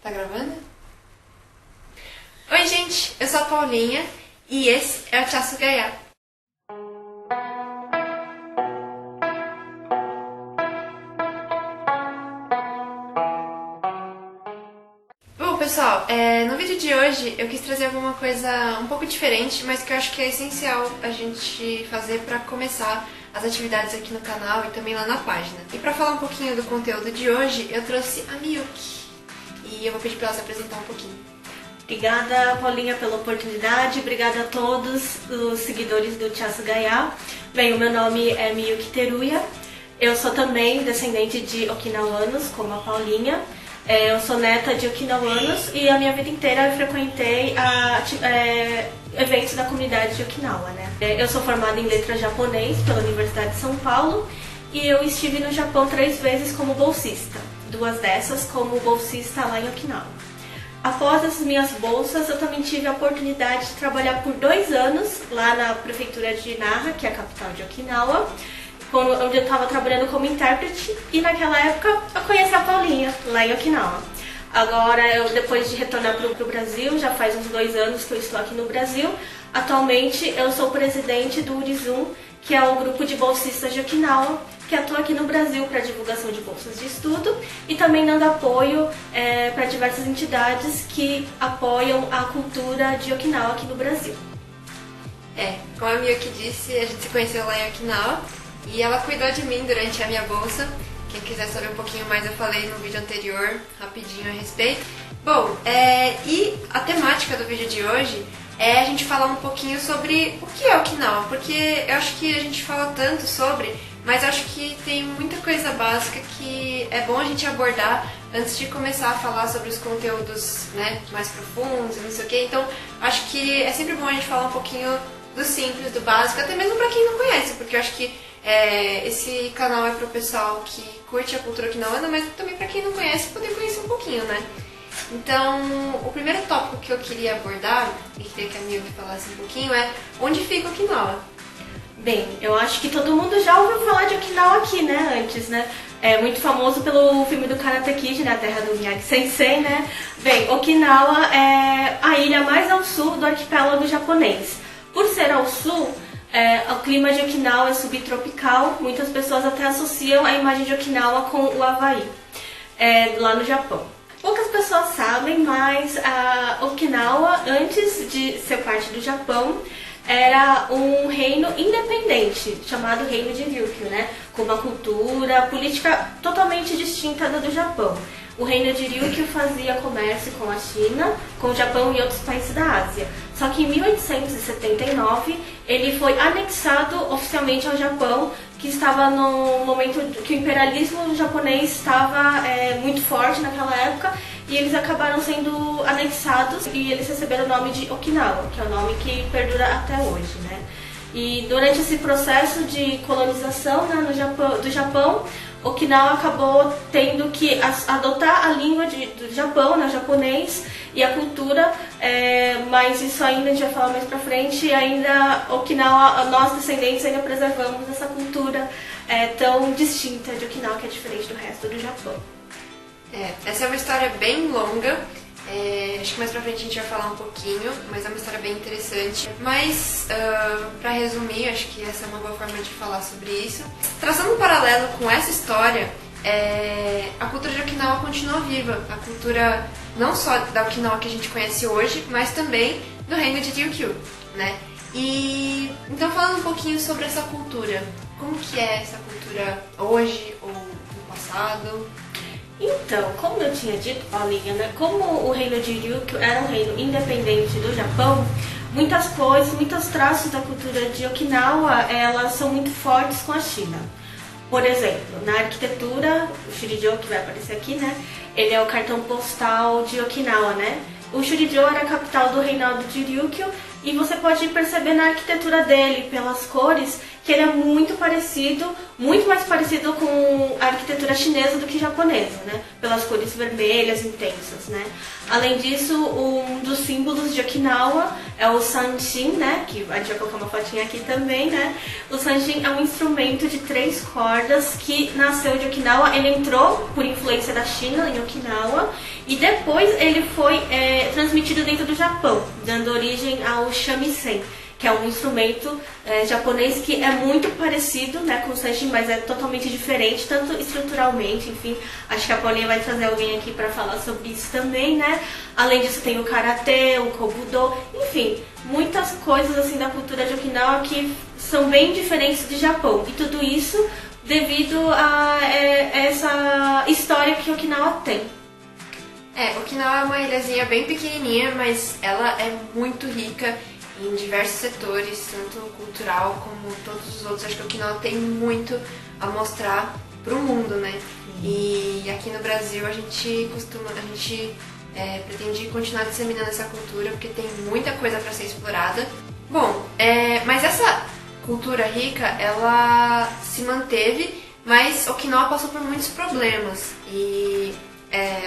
Tá gravando? Oi, gente, eu sou a Paulinha e esse é o Chaço Gaiá. Bom, pessoal, no vídeo de hoje eu quis trazer alguma coisa um pouco diferente, mas que eu acho que é essencial a gente fazer para começar as atividades aqui no canal e também lá na página. E para falar um pouquinho do conteúdo de hoje, eu trouxe a Miyuki. E eu vou pedir para ela se apresentar um pouquinho. Obrigada, Paulinha, pela oportunidade. Obrigada a todos os seguidores do Chaço Gaiá. Bem, o meu nome é Miyuki Teruya. Eu sou também descendente de okinawanos, como a Paulinha. Eu sou neta de okinawanos e a minha vida inteira eu frequentei eventos da comunidade de Okinawa, né? Eu sou formada em letras japonês pela Universidade de São Paulo e eu estive no Japão 3 vezes como bolsista. 2 dessas como bolsista lá em Okinawa. Após as minhas bolsas, eu também tive a oportunidade de trabalhar por 2 anos lá na prefeitura de Nara, que é a capital de Okinawa, onde eu estava trabalhando como intérprete, e naquela época eu conheci a Paulinha, lá em Okinawa. Agora, depois de retornar para o Brasil, já faz uns 2 anos que eu estou aqui no Brasil, atualmente eu sou presidente do Urizum, que é o grupo de bolsistas de Okinawa, que atua aqui no Brasil para divulgação de bolsas de estudo e também dando apoio para diversas entidades que apoiam a cultura de Okinawa aqui no Brasil. Como a Miyuki disse, a gente se conheceu lá em Okinawa e ela cuidou de mim durante a minha bolsa. Quem quiser saber um pouquinho mais, eu falei no vídeo anterior, rapidinho a respeito. Bom, e a temática do vídeo de hoje é a gente falar um pouquinho sobre o que é Okinawa, porque eu acho que a gente fala tanto sobre, mas acho que tem muita coisa básica que é bom a gente abordar antes de começar a falar sobre os conteúdos, né, mais profundos e não sei o que. Então, acho que é sempre bom a gente falar um pouquinho do simples, do básico, até mesmo pra quem não conhece, porque eu acho que esse canal é pro pessoal que curte a cultura okinawana, mas também pra quem não conhece poder conhecer um pouquinho, né? Então, o primeiro tópico que eu queria abordar, e queria que a Miyuki falasse um pouquinho, é onde fica Okinawa? Bem, eu acho que todo mundo já ouviu falar de Okinawa aqui, né, antes, né? É muito famoso pelo filme do Karate Kid, né, a terra do Miyagi-sensei, né? Bem, Okinawa é a ilha mais ao sul do arquipélago japonês. Por ser ao sul, o clima de Okinawa é subtropical, muitas pessoas até associam a imagem de Okinawa com o Havaí, lá no Japão. Poucas pessoas sabem, mas a Okinawa, antes de ser parte do Japão, era um reino independente, chamado Reino de Ryukyu, né? Com uma cultura política totalmente distinta da do Japão. O Reino de Ryukyu fazia comércio com a China, com o Japão e outros países da Ásia. Só que em 1879 ele foi anexado oficialmente ao Japão, que estava no momento que o imperialismo japonês estava muito forte naquela época, e eles acabaram sendo anexados e eles receberam o nome de Okinawa, que é o nome que perdura até hoje, né? E durante esse processo de colonização, né, do Japão, Okinawa acabou tendo que adotar a língua do Japão, né, japonês, e a cultura, mas isso ainda a gente vai falar mais pra frente, e ainda Okinawa, nós descendentes ainda preservamos essa cultura tão distinta de Okinawa, que é diferente do resto do Japão. Essa é uma história bem longa, acho que mais pra frente a gente vai falar um pouquinho, mas é uma história bem interessante. Mas, pra resumir, acho que essa é uma boa forma de falar sobre isso. Traçando um paralelo com essa história, a cultura de Okinawa continua viva. A cultura não só da Okinawa que a gente conhece hoje, mas também do reino de Ryukyu, né? E então, falando um pouquinho sobre essa cultura, como que é essa cultura hoje ou no passado? Então, como eu tinha dito, Paulinha, né, como o reino de Ryukyu era um reino independente do Japão, muitas coisas, muitos traços da cultura de Okinawa, elas são muito fortes com a China. Por exemplo, na arquitetura, o Shurijo, que vai aparecer aqui, né, ele é o cartão postal de Okinawa, né? O Shurijo era a capital do reinado de Ryukyu, e você pode perceber na arquitetura dele, pelas cores, que ele é muito parecido, muito mais parecido com a arquitetura chinesa do que japonesa, né? Pelas cores vermelhas intensas, né? Além disso, um dos símbolos de Okinawa é o sanshin, né? Que a gente vai colocar uma fotinha aqui também, né? O sanshin é um instrumento de 3 cordas que nasceu de Okinawa. Ele entrou por influência da China em Okinawa e depois ele foi transmitido dentro do Japão, dando origem ao shamisen, que é um instrumento japonês que é muito parecido, né, com o sanshin, mas é totalmente diferente, tanto estruturalmente, enfim. Acho que a Paulinha vai trazer alguém aqui para falar sobre isso também, né? Além disso tem o karatê, o kobudo, enfim, muitas coisas assim da cultura de Okinawa que são bem diferentes do Japão. E tudo isso devido a essa história que Okinawa tem. Okinawa é uma ilhazinha bem pequenininha, mas ela é muito rica em diversos setores, tanto cultural como todos os outros. Acho que Okinawa tem muito a mostrar pro mundo, né? E aqui no Brasil a gente pretende continuar disseminando essa cultura, porque tem muita coisa para ser explorada. Bom, mas essa cultura rica, ela se manteve, mas Okinawa passou por muitos problemas. E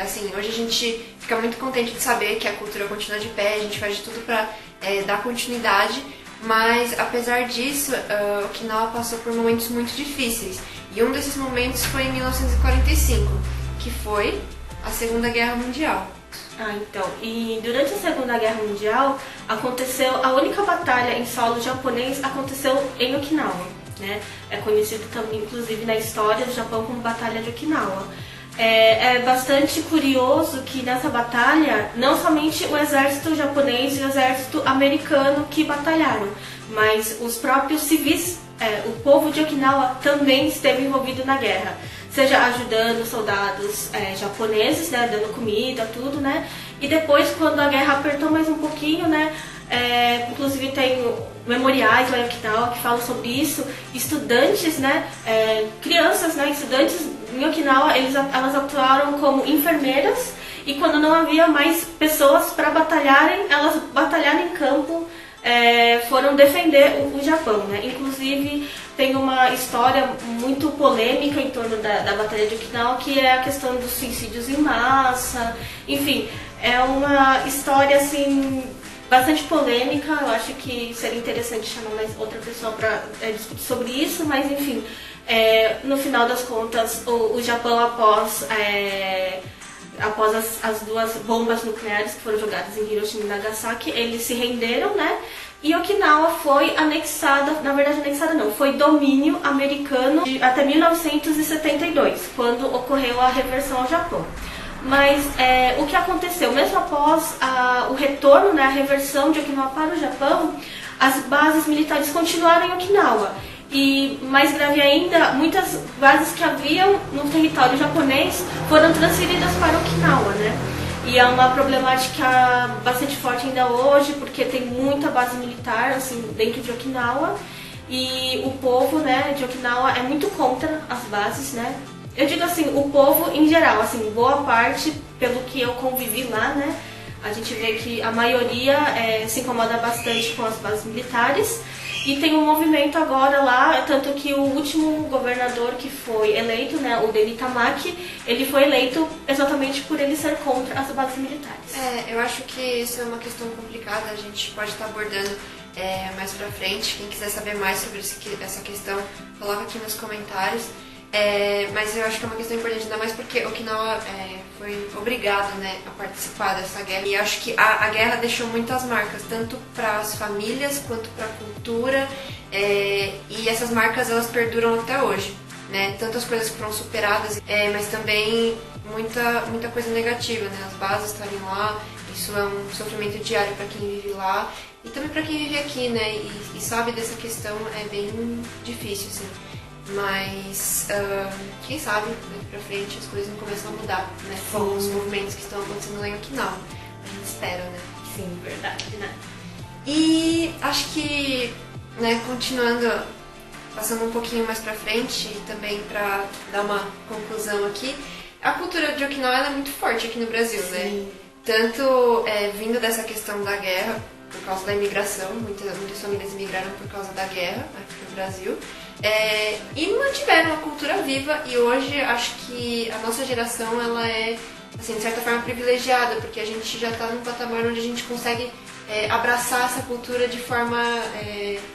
assim, hoje a gente fica muito contente de saber que a cultura continua de pé, a gente faz de tudo para dar continuidade, mas apesar disso, Okinawa passou por momentos muito difíceis. E um desses momentos foi em 1945, que foi a Segunda Guerra Mundial. Então, e durante a Segunda Guerra Mundial, a única batalha em solo japonês aconteceu em Okinawa, né? É conhecido também, inclusive, na história do Japão como Batalha de Okinawa. É bastante curioso que nessa batalha, não somente o exército japonês e o exército americano que batalharam, mas os próprios civis, o povo de Okinawa também esteve envolvido na guerra, seja ajudando soldados japoneses, né, dando comida, tudo, né? E depois, quando a guerra apertou mais um pouquinho, né, inclusive tem memoriais lá em Okinawa que falam sobre isso. Estudantes, né, crianças, né, estudantes em Okinawa, elas atuaram como enfermeiras, e quando não havia mais pessoas para batalharem, elas batalharam em campo, foram defender o Japão, né? Inclusive tem uma história muito polêmica em torno da Batalha de Okinawa, que é a questão dos suicídios em massa. Enfim, é uma história assim bastante polêmica. Eu acho que seria interessante chamar mais outra pessoa para discutir sobre isso, mas enfim, no final das contas, o Japão, após as 2 bombas nucleares que foram jogadas em Hiroshima e Nagasaki, eles se renderam, né? E Okinawa foi anexada, na verdade anexada não, foi domínio americano até 1972, quando ocorreu a reversão ao Japão. Mas o que aconteceu? Mesmo após o retorno, né, a reversão de Okinawa para o Japão, as bases militares continuaram em Okinawa. E mais grave ainda, muitas bases que haviam no território japonês foram transferidas para Okinawa, né? E é uma problemática bastante forte ainda hoje, porque tem muita base militar assim dentro de Okinawa, e o povo, né, de Okinawa é muito contra as bases, né? Eu digo assim, o povo em geral, assim, boa parte, pelo que eu convivi lá, né? A gente vê que a maioria se incomoda bastante com as bases militares. E tem um movimento agora lá, tanto que o último governador que foi eleito, né, o Deni Tamaki, ele foi eleito exatamente por ele ser contra as bases militares. Eu acho que isso é uma questão complicada, a gente pode estar abordando mais pra frente. Quem quiser saber mais sobre essa questão, coloca aqui nos comentários. Mas eu acho que é uma questão importante, ainda mais porque Okinawa foi obrigado, né, a participar dessa guerra. E acho que a guerra deixou muitas marcas, tanto para as famílias quanto para a cultura. E essas marcas, elas perduram até hoje, né? Tantas coisas que foram superadas, mas também muita coisa negativa, né? As bases estarem lá, isso é um sofrimento diário para quem vive lá e também para quem vive aqui, né? E sabe dessa questão, é bem difícil, assim. Mas quem sabe daqui pra frente as coisas não começam a mudar, né? Com os movimentos que estão acontecendo lá em Okinawa. A gente espera, né? Sim, verdade, né? E acho que, né, continuando, passando um pouquinho mais pra frente e também pra dar uma conclusão aqui, a cultura de Okinawa é muito forte aqui no Brasil, né? Tanto vindo dessa questão da guerra, por causa da imigração, muitas famílias imigraram por causa da guerra aqui no Brasil, e mantiveram a cultura viva, e hoje acho que a nossa geração ela é, assim, de certa forma privilegiada, porque a gente já está num patamar onde a gente consegue abraçar essa cultura de forma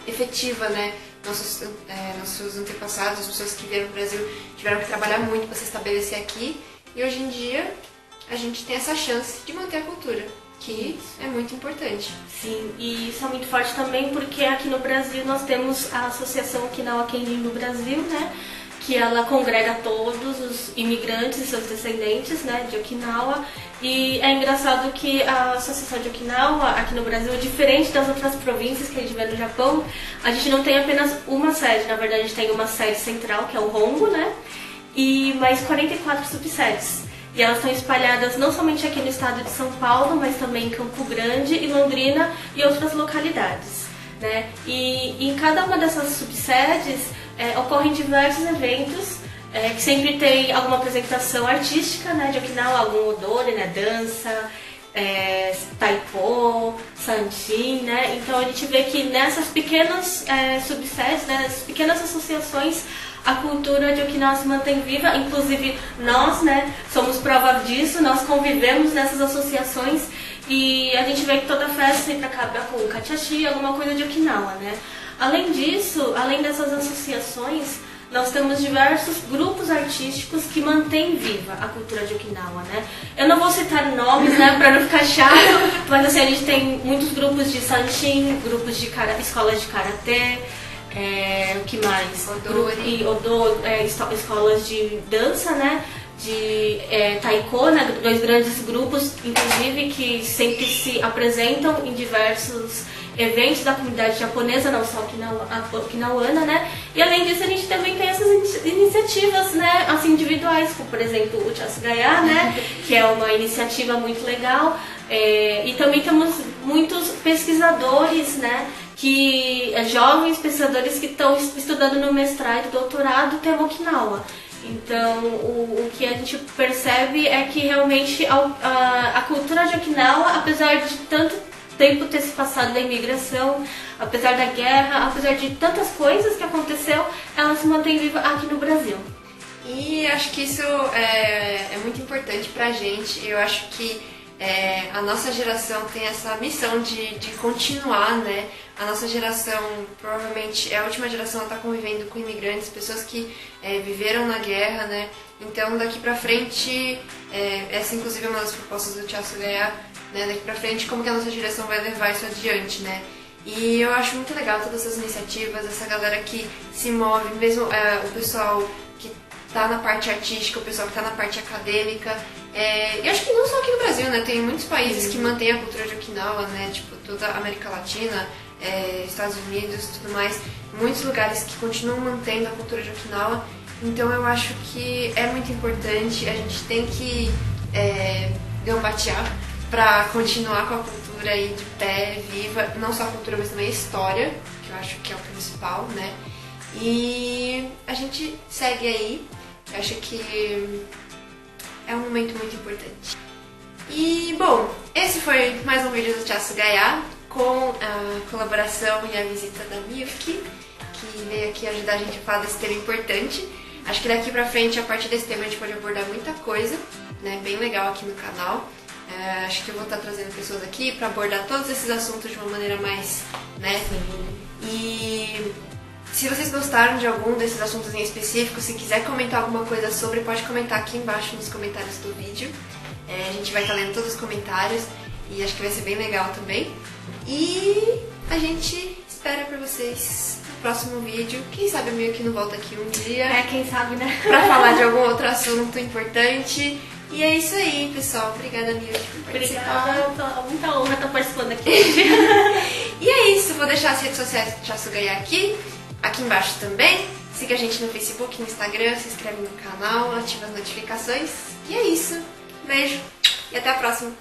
efetiva, né? Nossos antepassados, as pessoas que vieram para o Brasil tiveram que trabalhar muito para se estabelecer aqui, e hoje em dia a gente tem essa chance de manter a cultura, que é muito importante. Sim, e isso é muito forte também porque aqui no Brasil nós temos a Associação Okinawa Kenjin do Brasil, né? Que ela congrega todos os imigrantes e seus descendentes, né, de Okinawa. E é engraçado que a Associação de Okinawa aqui no Brasil, diferente das outras províncias que a gente vê no Japão, a gente não tem apenas uma sede, na verdade a gente tem uma sede central, que é o Hongo, né, e mais 44 subsedes. E elas estão espalhadas não somente aqui no estado de São Paulo, mas também em Campo Grande e Londrina e outras localidades, né. E em cada uma dessas subsedes ocorrem diversos eventos que sempre tem alguma apresentação artística, né, de Okinawa, algum odori, né, dança, taiko, sanshin, né. Então a gente vê que nessas pequenas subsedes, né, nessas pequenas associações, a cultura de Okinawa se mantém viva. Inclusive nós, né, somos prova disso, nós convivemos nessas associações e a gente vê que toda festa sempre acaba com kachashi, alguma coisa de Okinawa, né. Além disso, além dessas associações, nós temos diversos grupos artísticos que mantêm viva a cultura de Okinawa, né? Eu não vou citar nomes, né, para não ficar chato, mas assim, a gente tem muitos grupos de sanshin, grupos de escolas de karatê, o que mais? Escolas de dança, né? De taiko, né? Dois grandes grupos, inclusive, que sempre se apresentam em diversos eventos da comunidade japonesa, não só okinawana, né? E além disso, a gente também tem essas iniciativas, né, assim, individuais, como por exemplo o Chasugaya, né, que é uma iniciativa muito legal. E também temos muitos pesquisadores, né, jovens pesquisadores que estão estudando no mestrado e doutorado tema Okinawa. Então, o que a gente percebe é que realmente a cultura de Okinawa, apesar de tanto tempo ter se passado da imigração, apesar da guerra, apesar de tantas coisas que aconteceu, ela se mantém viva aqui no Brasil. E acho que isso é muito importante pra gente. Eu acho que a nossa geração tem essa missão de continuar, né? A nossa geração provavelmente é a última geração a estar convivendo com imigrantes, pessoas que viveram na guerra, né? Então daqui pra frente, essa inclusive é uma das propostas do Chasugaya, né? Daqui pra frente, como que a nossa geração vai levar isso adiante, né? E eu acho muito legal todas essas iniciativas, essa galera que se move, mesmo o pessoal que tá na parte artística, o pessoal que tá na parte acadêmica. E acho que não só aqui no Brasil, né? Tem muitos países que mantêm a cultura de Okinawa, né? Tipo, toda a América Latina, Estados Unidos e tudo mais. Muitos lugares que continuam mantendo a cultura de Okinawa. Então eu acho que é muito importante, a gente tem que gambatear pra continuar com a cultura aí de pé, viva. Não só a cultura, mas também a história, que eu acho que é o principal, né? E a gente segue aí. Eu acho que é um momento muito importante. E, bom, esse foi mais um vídeo do Chasugaya, com a colaboração e a visita da Miyuki, que veio aqui ajudar a gente a falar desse tema importante. Acho que daqui pra frente, a partir desse tema, a gente pode abordar muita coisa, né? Bem legal aqui no canal. Acho que eu vou estar trazendo pessoas aqui pra abordar todos esses assuntos de uma maneira mais, né? E se vocês gostaram de algum desses assuntos em específico, se quiser comentar alguma coisa sobre, pode comentar aqui embaixo nos comentários do vídeo. A gente vai estar lendo todos os comentários e acho que vai ser bem legal também. E a gente espera pra vocês no próximo vídeo. Quem sabe a Miyuki não volta aqui um dia. Quem sabe, né? Pra falar de algum outro assunto importante. E é isso aí, pessoal. Obrigada, Miyuki, por participar. Obrigada, muita honra estar participando aqui. E é isso, vou deixar as redes sociais do Chasugaya aqui embaixo também. Siga a gente no Facebook, no Instagram, se inscreve no canal, ativa as notificações. E é isso. Beijo e até a próxima.